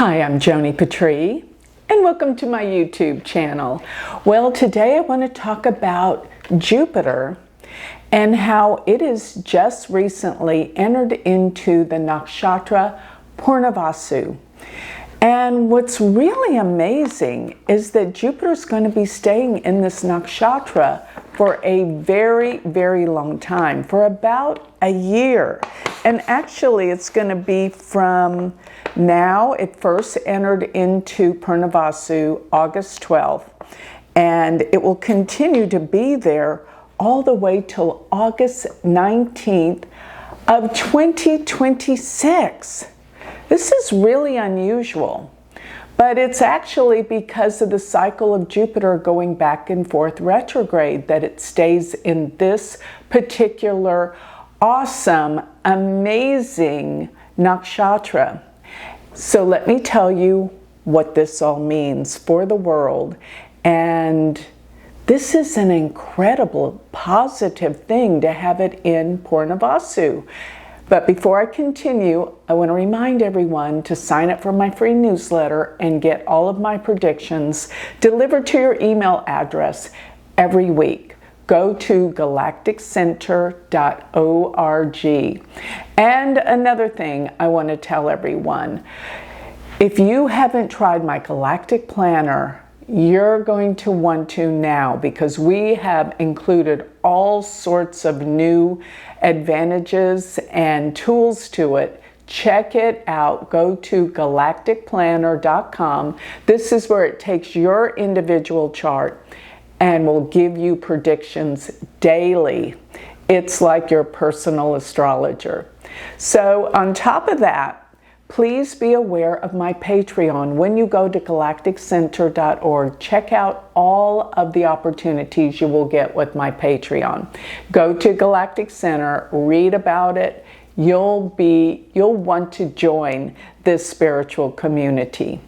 Hi, I'm Joni Patry, and welcome to my YouTube channel. Well, today I want to talk about Jupiter and how it has just recently entered into the nakshatra Punarvasu. And what's really amazing is that Jupiter's going to be staying in this nakshatra for a very, very long time, for about a year. And actually, it's going to be from now. It first entered into Punarvasu August 12th, and it will continue to be there all the way till August 19th of 2026. This is really unusual, but it's actually because of the cycle of Jupiter going back and forth retrograde that it stays in this particular awesome, amazing nakshatra. So let me tell you what this all means for the world. And this is an incredible positive thing to have it in Punarvasu. But before I continue, I want to remind everyone to sign up for my free newsletter and get all of my predictions delivered to your email address every week. Go to galacticcenter.org. And another thing I want to tell everyone, if you haven't tried my Galactic Planner, you're going to want to now, because we have included all sorts of new advantages and tools to it. Check it out. Go to galacticplanner.com. This is where it takes your individual chart and will give you predictions daily. It's like your personal astrologer. So on top of that, please be aware of my Patreon. When you go to galacticcenter.org, check out all of the opportunities you will get with my Patreon. Go to Galactic Center, read about it. You'll want to join this spiritual community.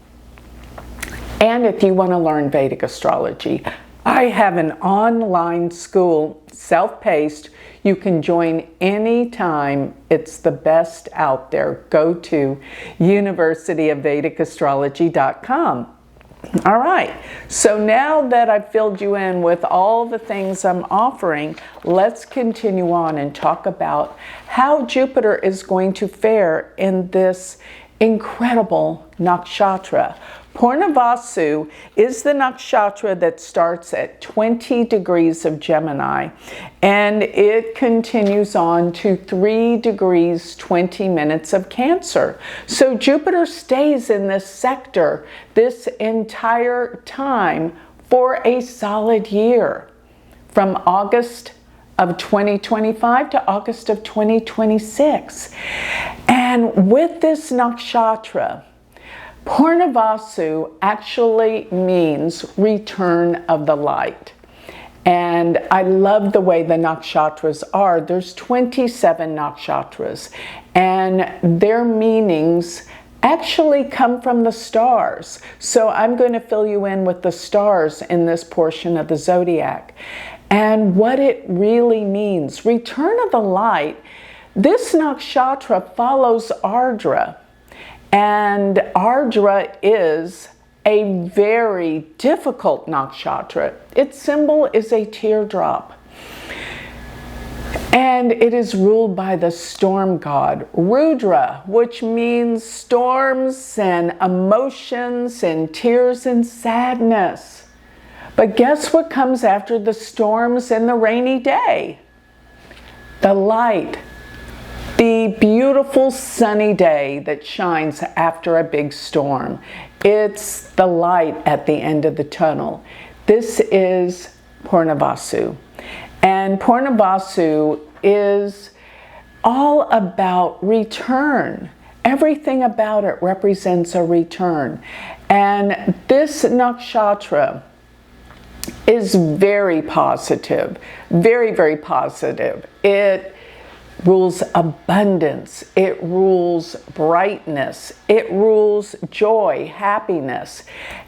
And if you want to learn Vedic astrology, I have an online school, self-paced. You can join anytime. It's the best out there. Go to universityofvedicastrology.com. All right, so now that I've filled you in with all the things I'm offering, let's continue on and talk about how Jupiter is going to fare in this incredible nakshatra. Punarvasu is the nakshatra that starts at 20 degrees of Gemini, and it continues on to 3 degrees 20 minutes of Cancer. So Jupiter stays in this sector this entire time for a solid year, from August of 2025 to August of 2026. And with this nakshatra, Punarvasu actually means return of the light. And I love the way the nakshatras are. There's 27 nakshatras, and their meanings actually come from the stars. So I'm going to fill you in with the stars in this portion of the zodiac and what it really means. Return of the light. This nakshatra follows Ardra. And Ardra is a very difficult nakshatra. Its symbol is a teardrop. And it is ruled by the storm god, Rudra, which means storms and emotions and tears and sadness. But guess what comes after the storms and the rainy day? The light. The beautiful sunny day that shines after a big storm. It's the light at the end of the tunnel. This is Punarvasu. And Punarvasu is all about return. Everything about it represents a return. And this nakshatra is very positive. Very, very positive. It rules abundance, it rules brightness, it rules joy, happiness.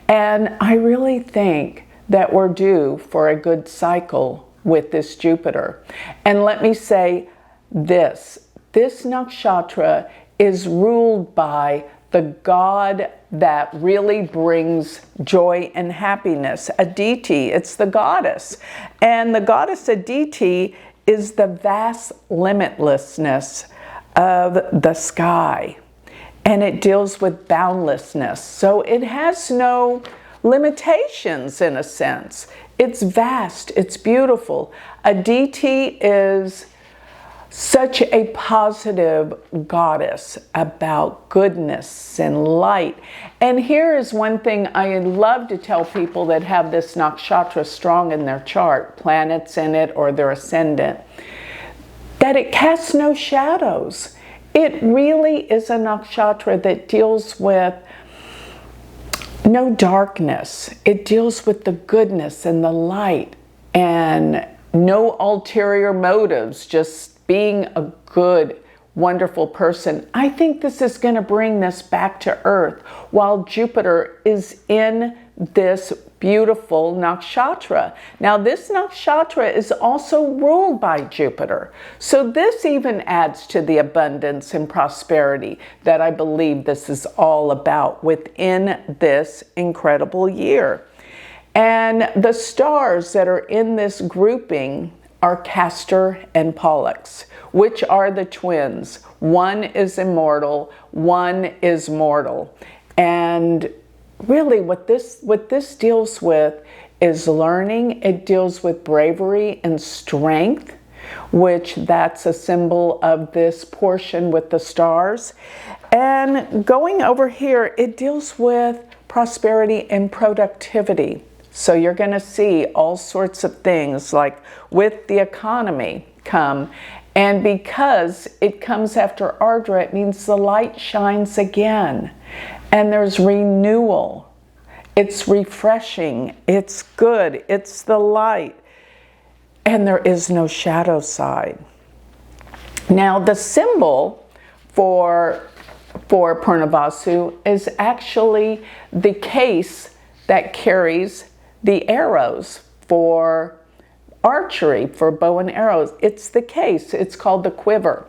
And I really think that we're due for a good cycle with this Jupiter. And let me say this nakshatra is ruled by the god that really brings joy and happiness. Aditi, it's the goddess. And the goddess Aditi is the vast limitlessness of the sky. And it deals with boundlessness. So it has no limitations in a sense. It's vast, it's beautiful. Aditi is such a positive goddess about goodness and light. And here is one thing I love to tell people that have this nakshatra strong in their chart, planets in it or their ascendant, that it casts no shadows. It really is a nakshatra that deals with no darkness. It deals with the goodness and the light and no ulterior motives, just being a good, wonderful person. I think this is going to bring this back to earth while Jupiter is in this beautiful nakshatra. Now, this nakshatra is also ruled by Jupiter. So this even adds to the abundance and prosperity that I believe this is all about within this incredible year. And the stars that are in this grouping are Castor and Pollux, which are the twins. One is immortal, one is mortal. And really what this deals with is learning. It deals with bravery and strength, which that's a symbol of this portion with the stars. And going over here, it deals with prosperity and productivity. So you're going to see all sorts of things like with the economy come. And because it comes after Ardra, it means the light shines again. And there's renewal. It's refreshing. It's good. It's the light. And there is no shadow side. Now the symbol for Punarvasu is actually the case that carries the arrows for archery, for bow and arrows. It's the case. It's called the quiver.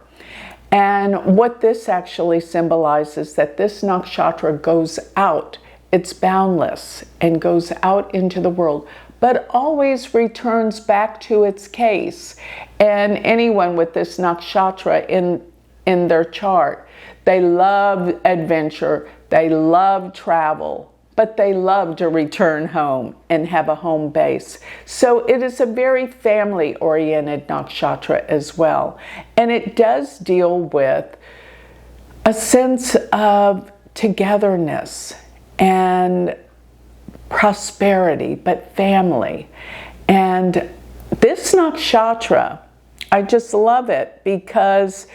And what this actually symbolizes, that this nakshatra goes out. It's boundless and goes out into the world, but always returns back to its case. And anyone with this nakshatra in their chart, they love adventure, they love travel, but they love to return home and have a home base. So it is a very family-oriented nakshatra as well. And it does deal with a sense of togetherness and prosperity, but family. And this nakshatra, I just love it because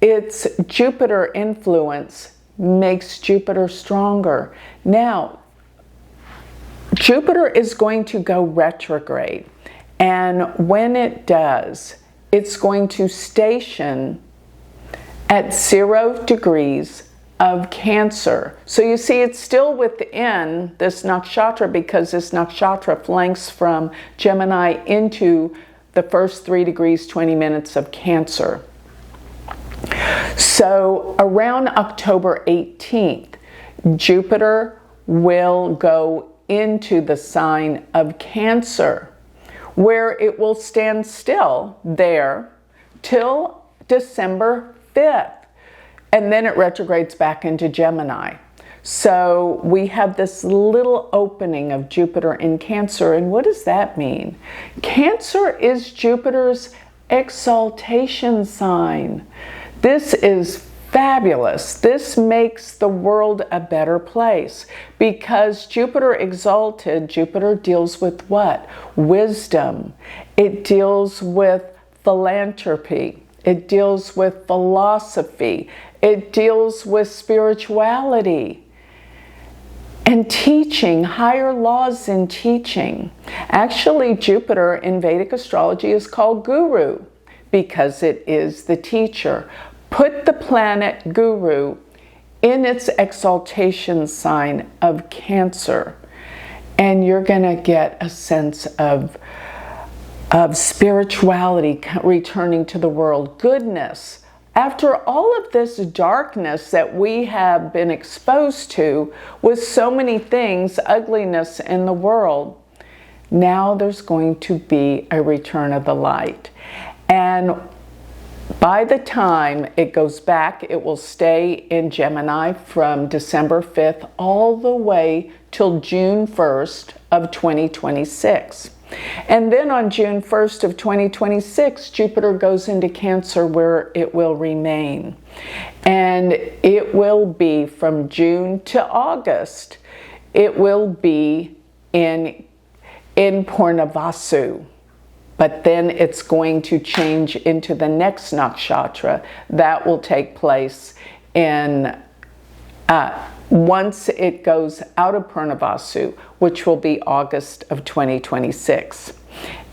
its Jupiter influence makes Jupiter stronger. Now, Jupiter is going to go retrograde, and when it does, it's going to station at 0 degrees of Cancer. So you see, it's still within this nakshatra because this nakshatra flanks from Gemini into the first 3 degrees, 20 minutes of Cancer. So around October 18th, Jupiter will go into the sign of Cancer, where it will stand still there till December 5th. And then it retrogrades back into Gemini. So we have this little opening of Jupiter in Cancer. And what does that mean? Cancer is Jupiter's exaltation sign. This is fabulous. This makes the world a better place because Jupiter exalted, Jupiter deals with what? Wisdom. It deals with philanthropy. It deals with philosophy. It deals with spirituality and teaching, higher laws in teaching. Actually, Jupiter in Vedic astrology is called Guru because it is the teacher. Put the planet Guru in its exaltation sign of Cancer, and you're going to get a sense of spirituality returning to the world, goodness, after all of this darkness that we have been exposed to with so many things, ugliness in the world, now there's going to be a return of the light. And by the time it goes back, it will stay in Gemini from December 5th all the way till June 1st of 2026. And then on June 1st of 2026, Jupiter goes into Cancer, where it will remain. And it will be from June to August. It will be in Punarvasu. But then it's going to change into the next nakshatra that will take place in once it goes out of Punarvasu, which will be August of 2026.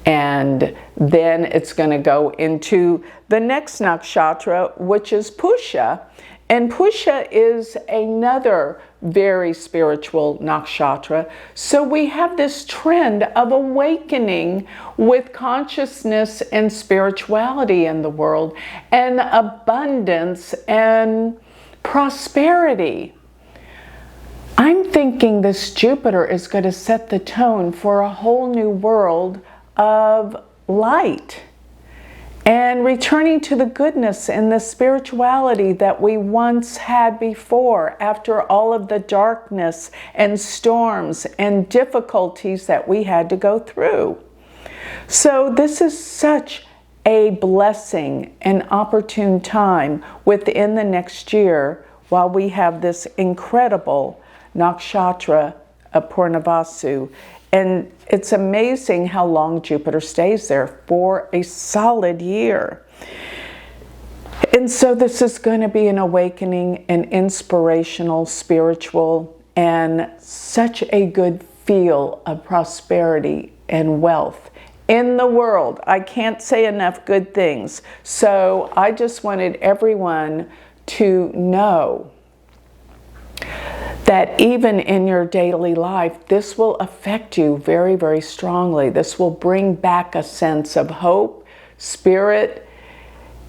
And then it's going to go into the next nakshatra, which is Pusha. And Pusha is another very spiritual nakshatra. So we have this trend of awakening with consciousness and spirituality in the world, and abundance and prosperity. I'm thinking this Jupiter is going to set the tone for a whole new world of light and returning to the goodness and the spirituality that we once had before, after all of the darkness and storms and difficulties that we had to go through. So this is such a blessing and opportune time within the next year, while we have this incredible nakshatra of Punarvasu. And it's amazing how long Jupiter stays there, for a solid year. And so this is going to be an awakening, an inspirational, spiritual, and such a good feel of prosperity and wealth in the world. I can't say enough good things. So I just wanted everyone to know that even in your daily life, this will affect you very, very strongly. This will bring back a sense of hope, spirit,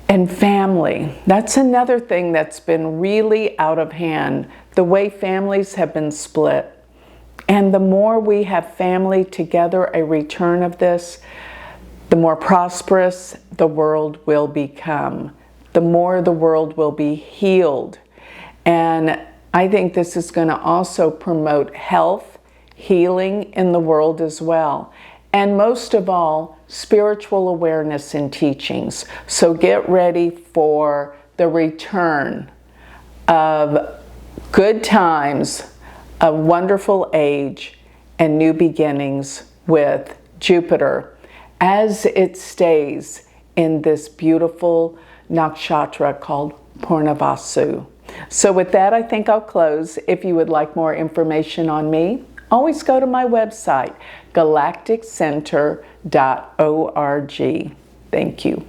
and family. That's another thing that's been really out of hand, the way families have been split. And the more we have family together, a return of this, the more prosperous the world will become. The more the world will be healed. And I think this is going to also promote health, healing in the world as well. And most of all, spiritual awareness and teachings. So get ready for the return of good times, a wonderful age, and new beginnings with Jupiter as it stays in this beautiful nakshatra called Punarvasu. So with that, I think I'll close. If you would like more information on me, always go to my website, galacticcenter.org. Thank you.